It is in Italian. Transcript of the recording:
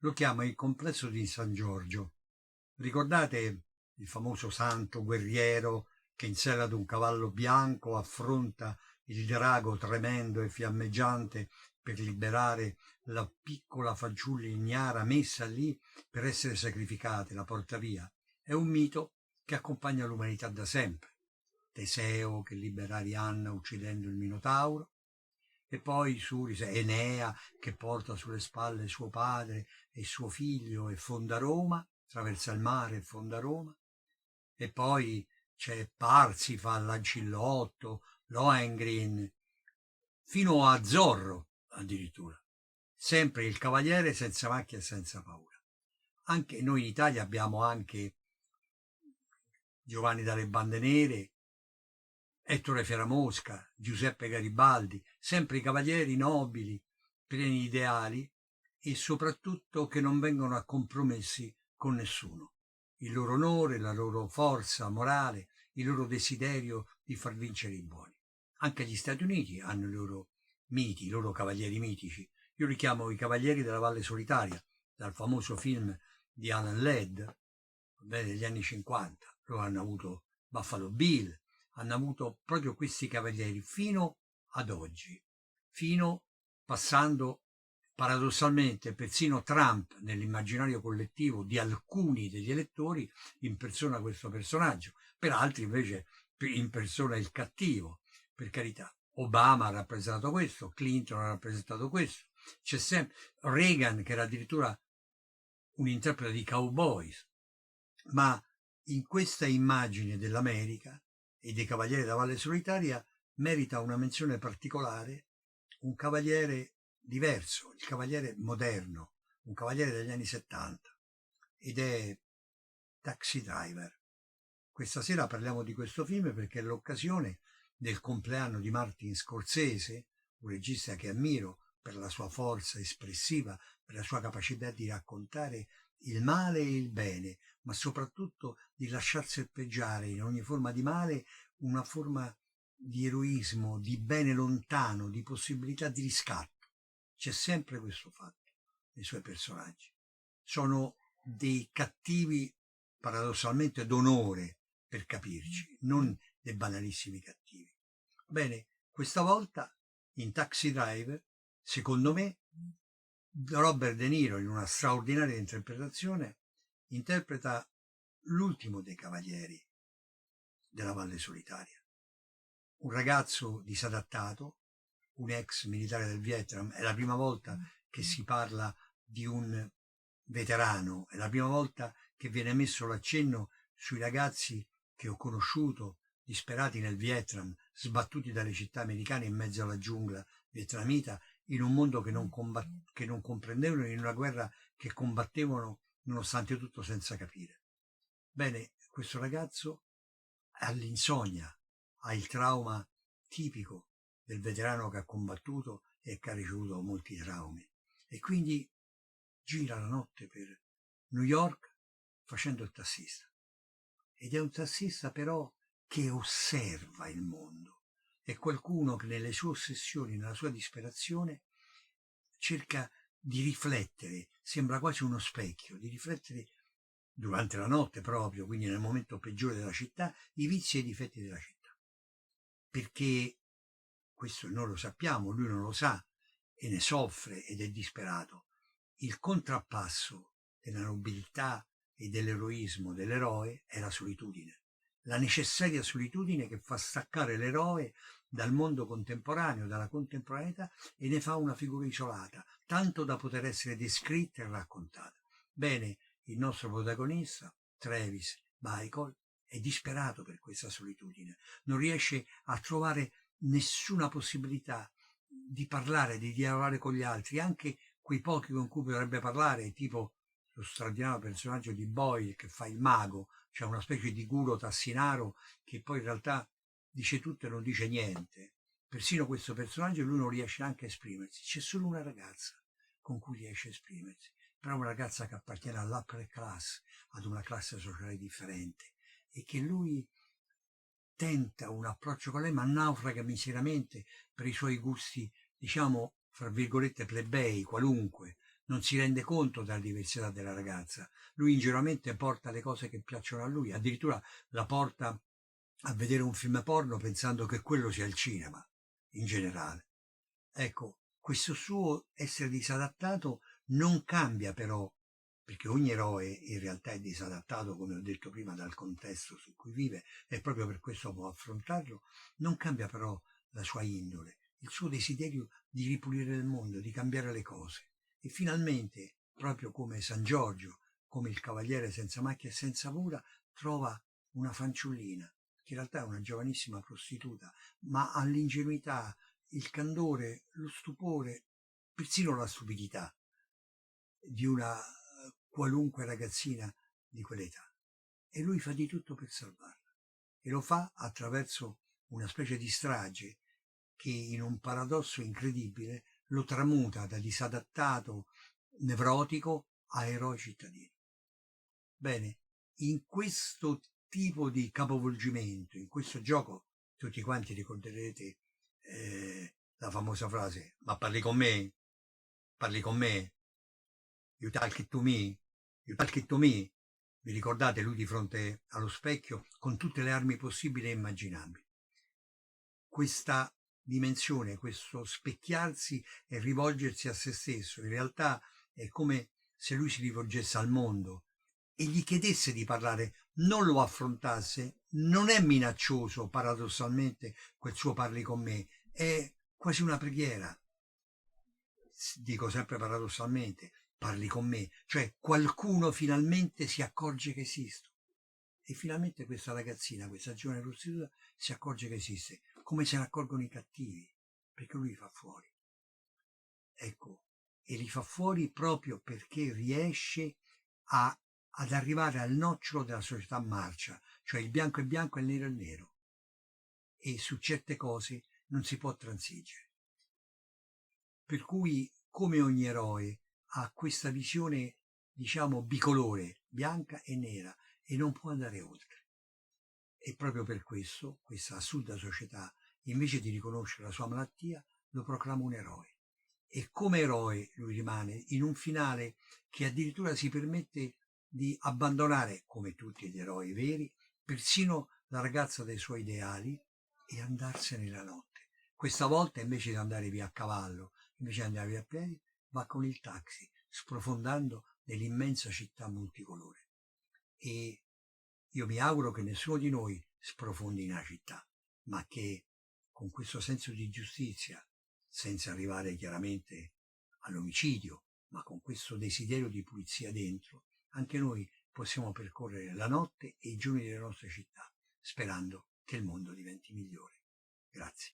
lo chiama il complesso di San Giorgio. Ricordate il famoso santo guerriero che in sella ad un cavallo bianco affronta il drago tremendo e fiammeggiante per liberare la piccola fanciulla ignara messa lì per essere sacrificata, la porta via? È un mito che accompagna l'umanità da sempre. Teseo che libera Arianna uccidendo il Minotauro, e poi Surise, Enea che porta sulle spalle suo padre e suo figlio e fonda Roma, attraversa il mare e fonda Roma, e poi c'è Parsifal, Lancillotto, Lohengrin, fino a Zorro addirittura, sempre il cavaliere senza macchia e senza paura. Anche noi in Italia abbiamo anche Giovanni dalle Bande Nere, Ettore Fieramosca, Giuseppe Garibaldi, sempre i cavalieri nobili, pieni di ideali e soprattutto che non vengono a compromessi con nessuno. Il loro onore, la loro forza morale, il loro desiderio di far vincere i buoni. Anche gli Stati Uniti hanno i loro miti, i loro cavalieri mitici. Io li chiamo i Cavalieri della Valle Solitaria, dal famoso film di Alan Ladd, degli anni 50. Loro hanno avuto Buffalo Bill, hanno avuto proprio questi cavalieri fino ad oggi, fino passando paradossalmente persino Trump nell'immaginario collettivo di alcuni degli elettori in persona questo personaggio, per altri invece in persona il cattivo, per carità. Obama ha rappresentato questo, Clinton ha rappresentato questo, c'è sempre Reagan che era addirittura un interprete di cowboys, ma in questa immagine dell'America e dei Cavalieri della Valle Solitaria merita una menzione particolare un cavaliere diverso, il cavaliere moderno, un cavaliere degli anni 70, ed è Taxi Driver. Questa sera parliamo di questo film perché è l'occasione del compleanno di Martin Scorsese, un regista che ammiro per la sua forza espressiva, per la sua capacità di raccontare il male e il bene, ma soprattutto di lasciar serpeggiare in ogni forma di male una forma di eroismo, di bene lontano, di possibilità di riscatto. C'è sempre questo fatto nei suoi personaggi. Sono dei cattivi paradossalmente d'onore, per capirci, non dei banalissimi cattivi. Bene, questa volta in Taxi Driver, secondo me, Robert De Niro, in una straordinaria interpretazione, interpreta l'ultimo dei cavalieri della Valle Solitaria. Un ragazzo disadattato, un ex militare del Vietnam, è la prima volta che si parla di un veterano, è la prima volta che viene messo l'accenno sui ragazzi che ho conosciuto disperati nel Vietnam, sbattuti dalle città americane in mezzo alla giungla vietnamita, in un mondo che non comprendevano, in una guerra che combattevano nonostante tutto senza capire. Bene, questo ragazzo ha l'insonnia, ha il trauma tipico del veterano che ha combattuto e che ha ricevuto molti traumi, e quindi gira la notte per New York facendo il tassista, ed è un tassista però che osserva il mondo, è qualcuno che nelle sue ossessioni, nella sua disperazione cerca di riflettere, sembra quasi uno specchio, di riflettere durante la notte proprio, quindi nel momento peggiore della città, i vizi e i difetti della città, perché questo noi lo sappiamo, lui non lo sa e ne soffre ed è disperato. Il contrappasso della nobiltà e dell'eroismo dell'eroe è la solitudine, la necessaria solitudine che fa staccare l'eroe dal mondo contemporaneo, dalla contemporaneità, e ne fa una figura isolata, tanto da poter essere descritta e raccontata. Bene, il nostro protagonista, Travis Bickle, è disperato per questa solitudine, non riesce a trovare nessuna possibilità di parlare, di dialogare con gli altri, anche quei pochi con cui potrebbe parlare, tipo lo straordinario personaggio di Boyle che fa il mago, cioè una specie di guru tassinaro che poi in realtà dice tutto e non dice niente. Persino questo personaggio lui non riesce anche a esprimersi, c'è solo una ragazza con cui riesce a esprimersi, però una ragazza che appartiene all'upper class, ad una classe sociale differente, e che lui tenta un approccio con lei ma naufraga miseramente per i suoi gusti, diciamo, fra virgolette plebei, qualunque, non si rende conto della diversità della ragazza. Lui ingenuamente porta le cose che piacciono a lui, addirittura la porta a vedere un film porno pensando che quello sia il cinema, in generale. Ecco, questo suo essere disadattato non cambia però, perché ogni eroe in realtà è disadattato, come ho detto prima, dal contesto su cui vive, e proprio per questo può affrontarlo, non cambia però la sua indole, il suo desiderio di ripulire il mondo, di cambiare le cose. E finalmente, proprio come San Giorgio, come il cavaliere senza macchia e senza paura, trova una fanciullina, che in realtà è una giovanissima prostituta, ma ha l'ingenuità, il candore, lo stupore, persino la stupidità di una qualunque ragazzina di quell'età. E lui fa di tutto per salvarla. E lo fa attraverso una specie di strage che in un paradosso incredibile lo tramuta da disadattato nevrotico a eroe cittadino. Bene, in questo tipo di capovolgimento, in questo gioco, tutti quanti ricorderete la famosa frase: ma parli con me? Parli con me? You talk it to me? You talk it to me? Vi ricordate lui di fronte allo specchio con tutte le armi possibili e immaginabili? Questa dimensione, questo specchiarsi e rivolgersi a se stesso, in realtà è come se lui si rivolgesse al mondo e gli chiedesse di parlare, non lo affrontasse. Non è minaccioso, paradossalmente, quel suo parli con me, è quasi una preghiera. Dico sempre paradossalmente, parli con me, cioè qualcuno finalmente si accorge che esisto. E finalmente questa ragazzina, questa giovane prostituta, si accorge che esiste, come se ne accorgono i cattivi, perché lui li fa fuori. Ecco, e li fa fuori proprio perché riesce ad arrivare al nocciolo della società marcia, cioè il bianco è bianco e il nero è nero, e su certe cose non si può transigere. Per cui, come ogni eroe, ha questa visione, diciamo, bicolore, bianca e nera, e non può andare oltre. E proprio per questo, questa assurda società, invece di riconoscere la sua malattia, lo proclama un eroe. E come eroe lui rimane in un finale che addirittura si permette di abbandonare, come tutti gli eroi veri, persino la ragazza dei suoi ideali e andarsene la notte. Questa volta invece di andare via a cavallo, invece di andare via a piedi, va con il taxi, sprofondando nell'immensa città multicolore. E io mi auguro che nessuno di noi sprofondi nella città, ma che con questo senso di giustizia, senza arrivare chiaramente all'omicidio, ma con questo desiderio di pulizia dentro, anche noi possiamo percorrere la notte e i giorni delle nostre città, sperando che il mondo diventi migliore. Grazie.